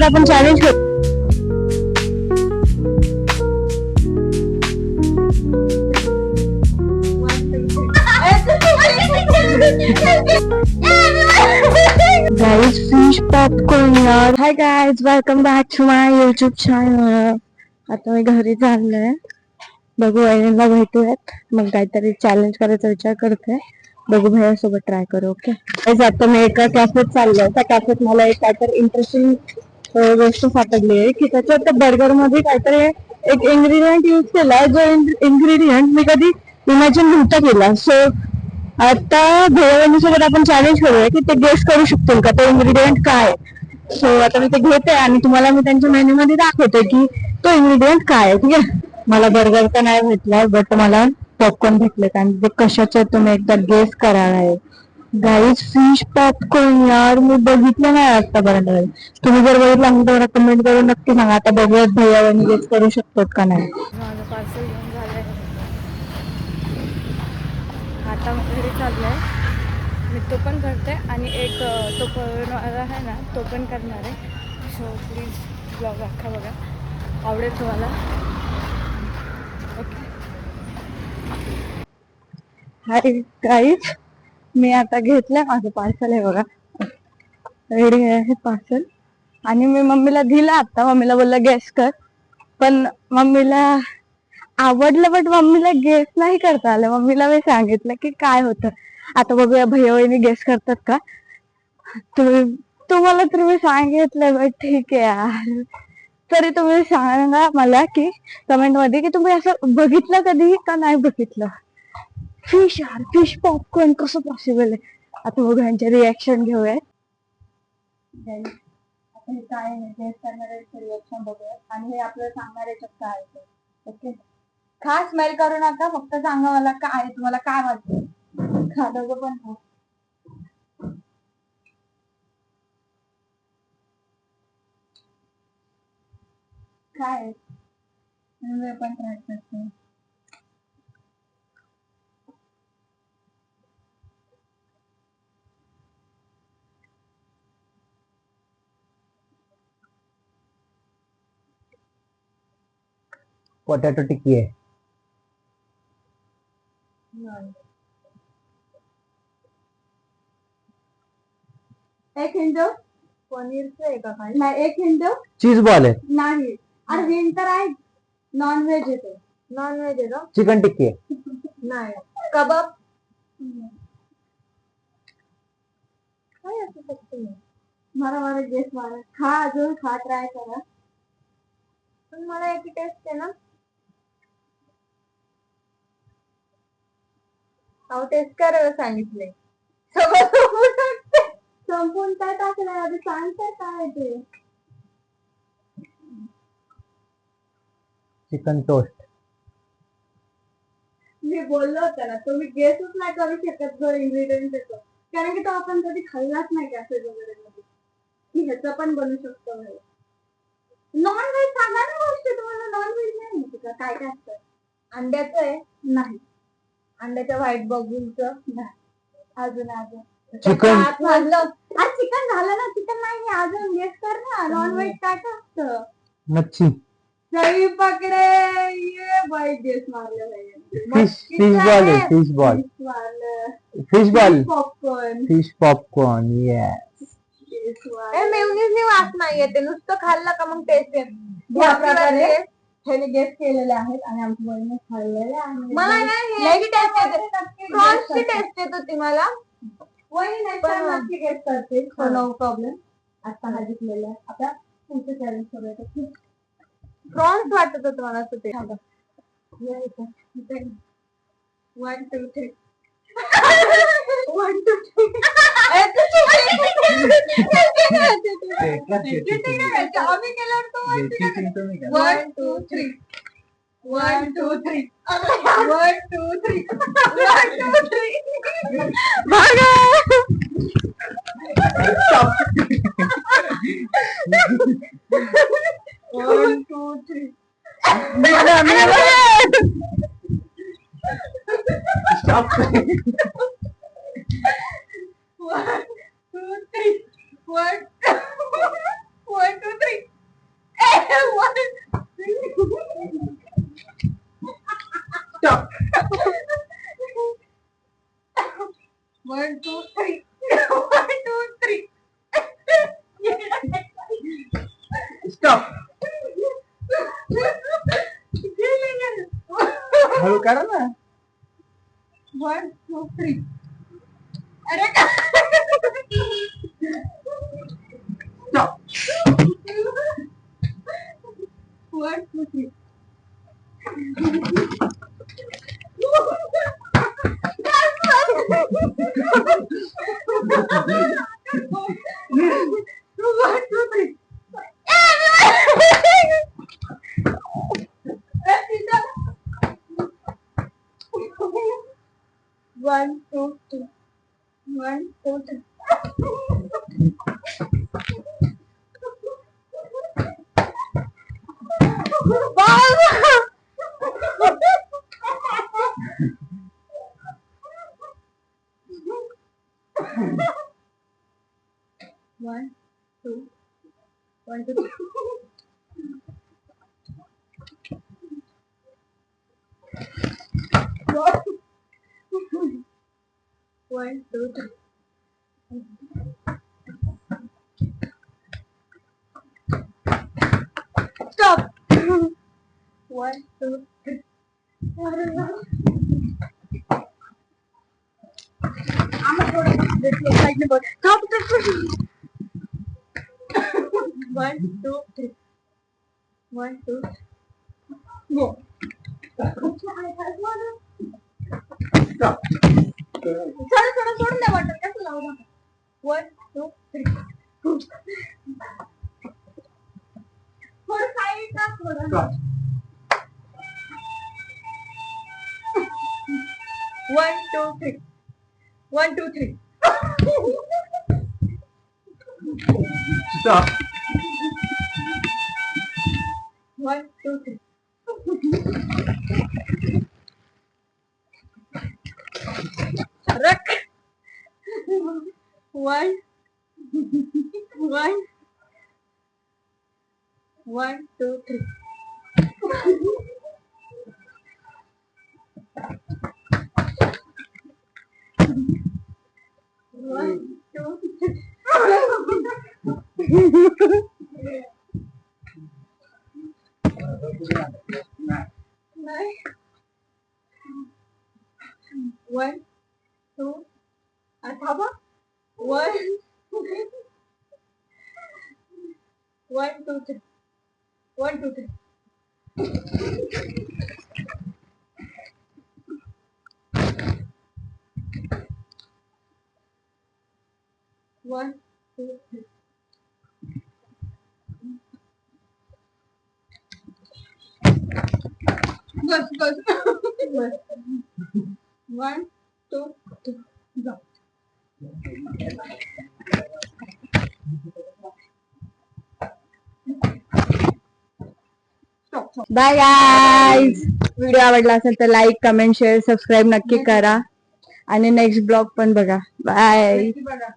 आपण चॅलेंज करू. Guys fish popcorn यार. Hi guys, welcome back to my YouTube channel. आता मी घरी चाललोय, बघू वहिनींना भेटूयात, मग काहीतरी चॅलेंज करायचा विचार करते. बघू भैया सोबत ट्राय करू. ओके आता मी एका कॅफेत चाललोय. त्या कॅफेत मला एक काहीतरी इंटरेस्टिंग गोष्ट सापडली आहे की त्याच्यात त्या बर्गर मध्ये काहीतरी एक इन्ग्रेडियंट यूज केलाय जो इन्ग्रेडियंट मी कधी इमॅजिन नव्हता केला. सो आता भैया सोबत आपण चॅलेंज करूया की ते गेस करू शकतील का तो इन्ग्रेडियंट काय. सो आता मी ते घेते आणि तुम्हाला मी त्यांच्या मेन्यू मध्ये दाखवते की तो इन्ग्रेडियंट काय आहे. ठीक आहे. मला बर्गर तर नाही भेटलाय, बट मला पॉपकॉर्न भेटले आणि ते कशाचे तुम्ही एकदा गेस करायला आहे. गाईज फिश पॉपकॉर्न यार, मी बघितलं नाही आतापर्यंत. तुम्ही जर बघितलं मग मला कमेंट करून नक्की सांगा. आता बघूयात भैया वहिनी गेस करू शकतात का नाही. माझं पार्सल घेऊन झालंय, आता घरी चाललंय. मी तो पण करते आणि एक तो बनवायला आहे ना तो पण करणार आहे. सो प्लीज ब्लॉग अख्खा बघा, आवडेल तुम्हाला. ओके. हाय गाईज, मी आता घेतलंय माझं पार्सल आहे बघा, रेडी आहे पार्सल. आणि मी मम्मीला दिलं आता. मम्मीला बोललं गेस कर, पण मम्मीला आवडलं बट मम्मीला गेस नाही करता आलं. मम्मीला मी सांगितलं की काय होतं. आता बघूया भैया वहिनी गेस करतात का. तुम्हाला तर मी सांगितलं बट ठीक आहे यार. तरी तुम्ही सांगा मला की कमेंट मध्ये की तुम्ही असं बघितलं कधी का नाही बघितलं. फिश यार, फिश पॉपकॉर्न कसं पॉसिबल आहे. आता बघू यांचे रिॲक्शन घेऊया. आता हे काय आहे गेस करणाऱ्याचे रिॲक्शन बघूया आणि हे आपल्याला सांगणार याच्यात काय आहे. ओके, खास स्मेल करू नका, फक्त सांगा मला काय आहे, तुम्हाला काय वाटतं. खादोगं पण हो. काय आहे मी पण ट्राय करते. पोटॅटो टिक्की आहे. एक हिंट पनीरचं आहे का काय. नाही, एक हिंट चीज बॉल आहे. नाही. अरे हिंट तर आहे, नॉन व्हेज येते. नॉन व्हेज आहे का. चिकन टिक्की आहे. नाही. कबाब काय असू शकते. मला गेस मारा, खा अजून खा, ट्राय करा. पण मला याची टेस्ट आहे ना. अहो टेस्ट करायला सांगितले. संपून काय टाकलं आधी सांगताय काय ते. Chicken toast. मी बोललो होतं ना, तुम्ही गेसच नाही करू शकत जो इन्ग्रेडियंट येतो, कारण की तो आपण कधी खाल्लाच नाही कॅफे वगैरे मध्ये की ह्याचं पण बनू शकतो. नॉन व्हेज सांगा ना गोष्ट, तुम्हाला नॉन व्हेज नाही माहिती का काय काय असतं. अंड्याचं आहे नाही, अंड्याच्या व्हाईट बघूचं नाही. अजून चिकन चिकन झालं ना. चिकन नाही, अजून गेस कर ना. नॉन व्हेज काय काय असतं. मच्छी. सही पकडे, ये बाई गेस मारले भाई. फिश बॉल आहे. Fish ball. Fish ball. Popcorn. Fish popcorn. Yes. मेयोनीजनी वास नाही येते, नुसतं खाल्लं का मग टेस्ट येते. या प्रकारे ह्याने गेस केलेले आहेत आणि आमच्या बहिणीने खाल्लेले आहेत. मला नाही टेस्ट येते, प्रॉन्सची टेस्ट येत होती मला. वही नाही पण नक्की गेस करते, नो प्रॉब्लेम. आता हा जिंकलेला आहे. आता पुढचं चॅलेंज करूया. प्रॉन्स वाटत होतं मला असं ते. 1 2 3 1 2 3 आम्ही केल्यावर तो 1 2 3 1 2 3 1 2 3 1 2 3 भागा. 1 2 3 Stop. 1 2 3 1 1 2 3 स्टॉप हळू करा ना. 1 2 3. अरे stop 1 2 3. 1 2 3. 1 2 3. One, two, 1 2 3. One, two, three. Stop. 1 2 3. Stop. 1 2 3. 1 2 go. Stop थोडं सोडून द्या वाटत कसं लावू. 1 2 3. थोडं साईड टाक थोडं. स्टॉप 1 2 3. 1 2 3. स्टॉप 1 2 3. रख. 1 1 1 2 3. 1 2 3. नाही. 1 2 थांबा. 1 1 2 3. 1 2 3. 1 2 3. बस बस बस. 1 2 3. जाऊ. Bye guys. व्हिडिओ आवडला असेल तर लाईक कमेंट शेअर सबस्क्राईब नक्की करा आणि नेक्स्ट ब्लॉग पण बघा. बाय. बघा.